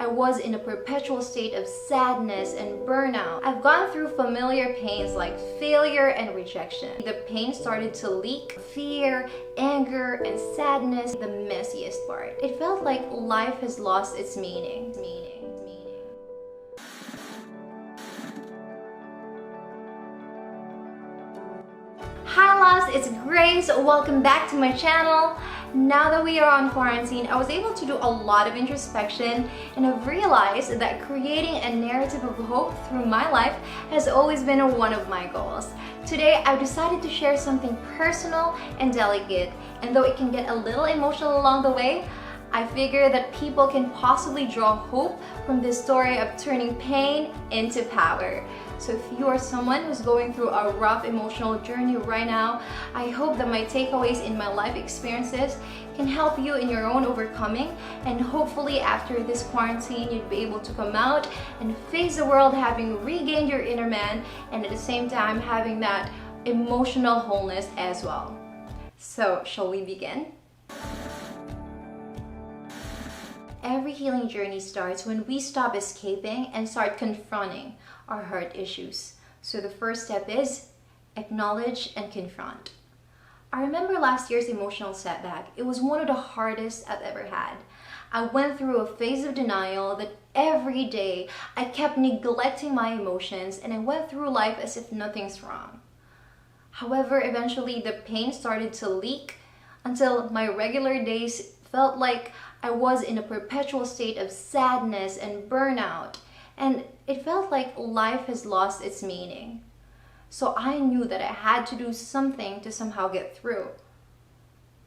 I was in a perpetual state of sadness and burnout. I've gone through familiar pains like failure and rejection. The pain started to leak. Fear, anger, and sadness, the messiest part. It felt like life has lost its meaning. Hi loves, it's Grace. Welcome back to my channel. Now that we are on quarantine, I was able to do a lot of introspection and I've realized that creating a narrative of hope through my life has always been one of my goals. Today, I've decided to share something personal and delicate, and though it can get a little emotional along the way, I figure that people can possibly draw hope from this story of turning pain into power. So if you are someone who's going through a rough emotional journey right now, I hope that my takeaways in my life experiences can help you in your own overcoming, and hopefully after this quarantine you'd be able to come out and face the world having regained your inner man and at the same time having that emotional wholeness as well. So shall we begin? Every healing journey starts when we stop escaping and start confronting our heart issues. So the first step is acknowledge and confront. I remember last year's emotional setback. It was one of the hardest I've ever had. I went through a phase of denial that every day I kept neglecting my emotions and I went through life as if nothing's wrong. However, eventually the pain started to leak until my regular days felt like I was in a perpetual state of sadness and burnout, and it felt like life has lost its meaning. So I knew that I had to do something to somehow get through.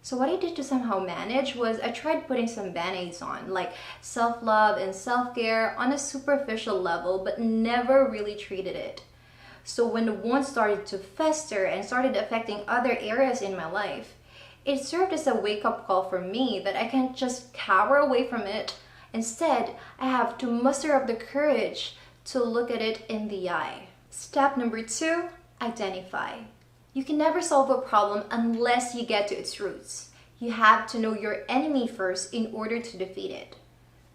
So what I did to somehow manage was I tried putting some band-aids on, like self-love and self-care on a superficial level, but never really treated it. So when the wound started to fester and started affecting other areas in my life, it served as a wake-up call for me that I can't just cower away from it. Instead, I have to muster up the courage to look at it in the eye. Step number 2, identify. You can never solve a problem unless you get to its roots. You have to know your enemy first in order to defeat it.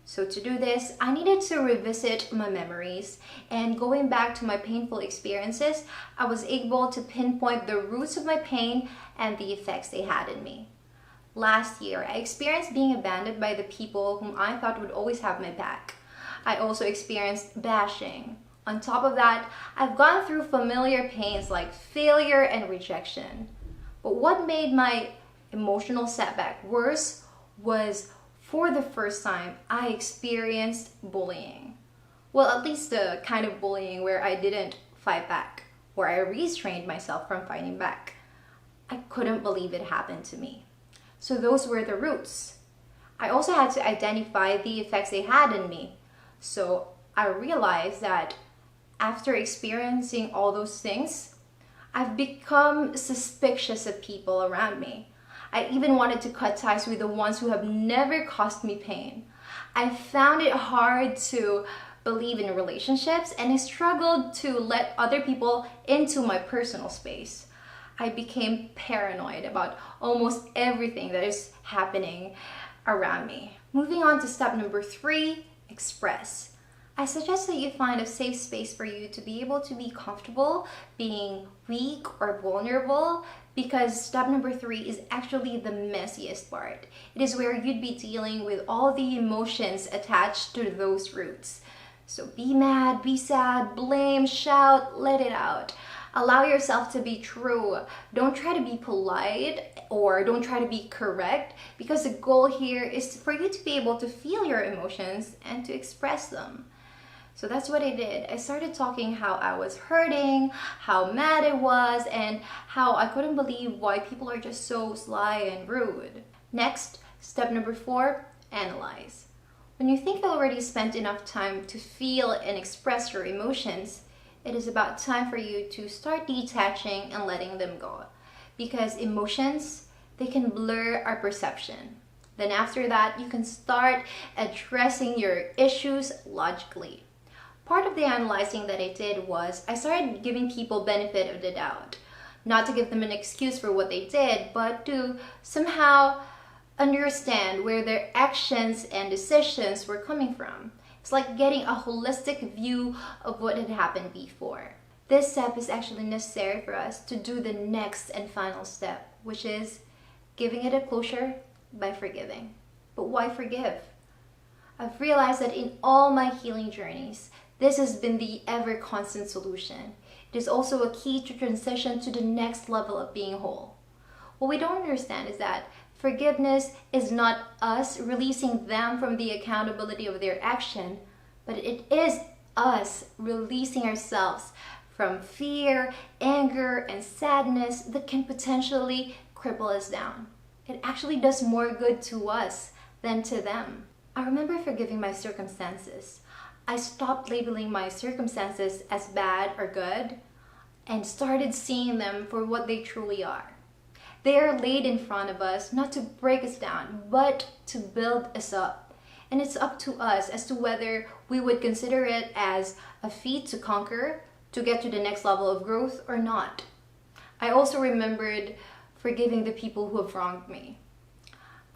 So to do this, I needed to revisit my memories, and going back to my painful experiences, I was able to pinpoint the roots of my pain and the effects they had in me. Last year, I experienced being abandoned by the people whom I thought would always have my back. I also experienced bashing. On top of that, I've gone through familiar pains like failure and rejection. But what made my emotional setback worse was, for the first time, I experienced bullying. Well, at least the kind of bullying where I didn't fight back, or I restrained myself from fighting back. I couldn't believe it happened to me. So those were the roots. I also had to identify the effects they had in me. So I realized that after experiencing all those things, I've become suspicious of people around me. I even wanted to cut ties with the ones who have never caused me pain. I found it hard to believe in relationships, and I struggled to let other people into my personal space. I became paranoid about almost everything that is happening around me. Moving on to step number 3, express. I suggest that you find a safe space for you to be able to be comfortable being weak or vulnerable, because step number 3 is actually the messiest part. It is where you'd be dealing with all the emotions attached to those roots. So be mad, be sad, blame, shout, let it out. Allow yourself to be true. Don't try to be polite or don't try to be correct, because the goal here is for you to be able to feel your emotions and to express them. So that's what I did. I started talking how I was hurting, how mad I was, and how I couldn't believe why people are just so sly and rude. Next, step number 4, analyze. When you think you already spent enough time to feel and express your emotions, it is about time for you to start detaching and letting them go. Because emotions, they can blur our perception. Then after that, you can start addressing your issues logically. Part of the analyzing that I did was I started giving people benefit of the doubt. Not to give them an excuse for what they did, but to somehow understand where their actions and decisions were coming from. It's like getting a holistic view of what had happened before. This step is actually necessary for us to do the next and final step, which is giving it a closure by forgiving. But why forgive? I've realized that in all my healing journeys, this has been the ever constant solution. It is also a key to transition to the next level of being whole. What we don't understand is that forgiveness is not us releasing them from the accountability of their action, but it is us releasing ourselves from fear, anger, and sadness that can potentially cripple us down. It actually does more good to us than to them. I remember forgiving my circumstances. I stopped labeling my circumstances as bad or good and started seeing them for what they truly are. They are laid in front of us not to break us down, but to build us up. And it's up to us as to whether we would consider it as a feat to conquer, to get to the next level of growth, or not. I also remembered forgiving the people who have wronged me.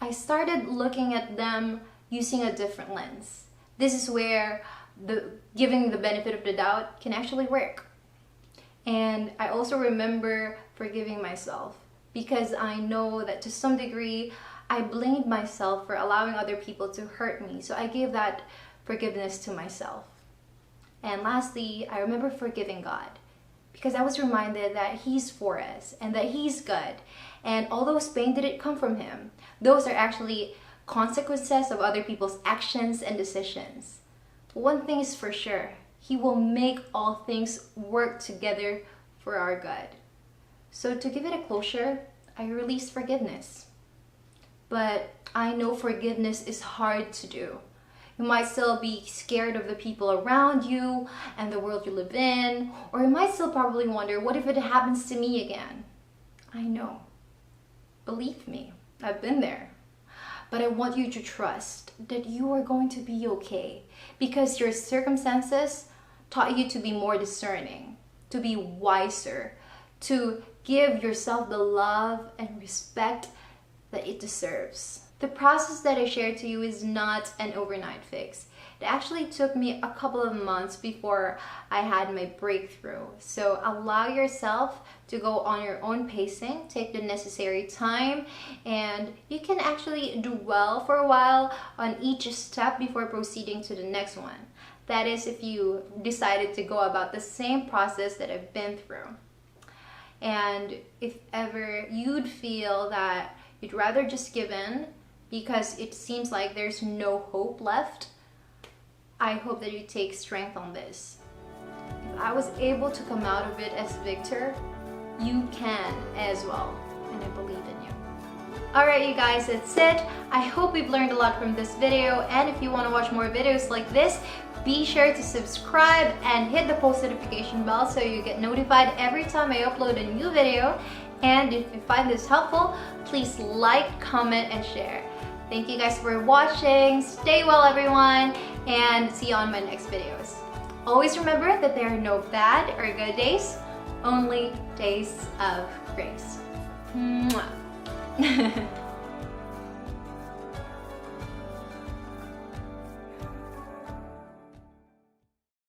I started looking at them using a different lens. This is where giving the benefit of the doubt can actually work. And I also remember forgiving myself because I know that to some degree I blamed myself for allowing other people to hurt me. So I gave that forgiveness to myself. And lastly, I remember forgiving God because I was reminded that He's for us and that He's good. And all those pain didn't come from Him. Those are actually consequences of other people's actions and decisions. One thing is for sure, He will make all things work together for our good. So to give it a closure, I release forgiveness. But I know forgiveness is hard to do. You might still be scared of the people around you and the world you live in, or you might still probably wonder, what if it happens to me again? I know. Believe me, I've been there. But I want you to trust that you are going to be okay because your circumstances taught you to be more discerning, to be wiser, to give yourself the love and respect that it deserves. The process that I shared to you is not an overnight fix. It actually took me a couple of months before I had my breakthrough. So allow yourself to go on your own pacing, take the necessary time, and you can actually do well for a while on each step before proceeding to the next one. That is if you decided to go about the same process that I've been through. And if ever you'd feel that you'd rather just give in because it seems like there's no hope left, I hope that you take strength on this. If I was able to come out of it as victor, you can as well, and I believe in you. Alright you guys, that's it. I hope you've learned a lot from this video, and if you want to watch more videos like this, be sure to subscribe and hit the post notification bell so you get notified every time I upload a new video. And if you find this helpful, please like, comment, and share. Thank you guys for watching. Stay well everyone, and see you on my next videos. Always remember that there are no bad or good days, only days of grace. Mwah.